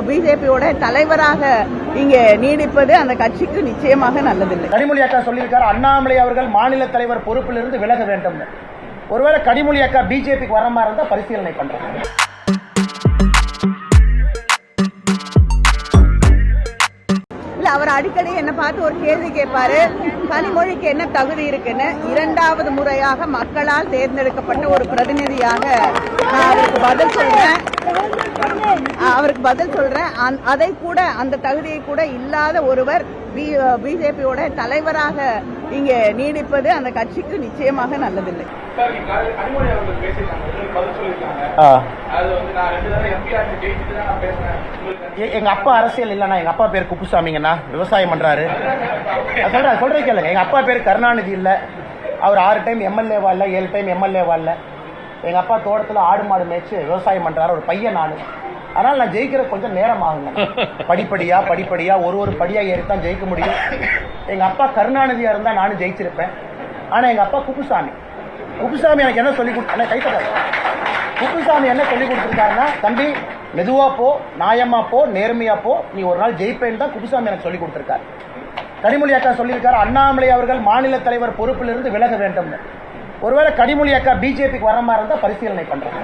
பிஜேபியோட தலைவராக இங்கே நீடிப்பது அந்த கட்சிக்கு நிச்சயமாக நல்லதில்லை. கனிமொழி அக்கா சொல்லியிருக்காரு, அண்ணாமலை அவர்கள் மாநில தலைவர் பொறுப்பிலிருந்து விலக வேண்டும். ஒருவேளை கனிமொழி அக்கா பிஜேபிக்கு வர மாதிரி இருந்தா பரிசீலனை பண்றாங்க. அவர் அடிக்கடி என்ன பார்த்து ஒரு கேள்வி கேட்பாரு, கனிமொழிக்கு என்ன தகுதி இருக்குன்னு. இரண்டாவது முறையாக மக்களால் தேர்ந்தெடுக்கப்பட்ட ஒரு பிரதிநிதியாக நான் அவருக்கு பதில் சொல்றேன். அதை கூட அந்த தகுதியை கூட இல்லாத ஒருவர் பிஜேபியோட தலைவராக இங்கே நீடிப்பது அந்த கட்சிக்கு நிச்சயமாக நல்லதில்லை. எங்க அப்பா அரசியல் இல்லைன்னா, எங்க அப்பா பேர் குப்புசாமிங்கண்ணா, விவசாயம் பண்றாரு. சொல்றேன் கேளுங்க. எங்க அப்பா பேர் கருணாநிதி இல்ல, அவர் 6 டைம் எம்எல்ஏவா இல்ல, 7 டைம் எம்எல்ஏவா இல்ல. எங்க அப்பா தோட்டத்துல ஆடு மாடு மேய்ச்சு விவசாயம் பண்றாரு, ஒரு பையன் நானு. அதனால நான் ஜெயிக்கிற கொஞ்சம் நேரம் ஆகுங்க. படிப்படியா ஒரு படியா ஏறித்தான் ஜெயிக்க முடியும். எங்க அப்பா கருணாநிதியா இருந்தா நானும் ஜெயிச்சிருப்பேன். ஆனா எங்க அப்பா குப்புசாமி எனக்கு என்ன சொல்லி குப்புசாமி என்ன சொல்லி கொடுத்திருக்காருன்னா, தம்பி மெதுவா போ, நியாயமா போ, நேர்மையா போ, நீ ஒரு நாள் ஜெயிப்பேன்னு தான் குப்புசாமி எனக்கு சொல்லி கொடுத்திருக்காரு. கனிமொழி அக்கா சொல்லியிருக்காரு, அண்ணாமலை அவர்கள் மாநில தலைவர் பொறுப்பிலிருந்து விலக வேண்டும். ஒருவேளை கனிமொழி அக்கா பிஜேபிக்கு வர மாதிரி இருந்தா பரிசீலனை பண்றாங்க.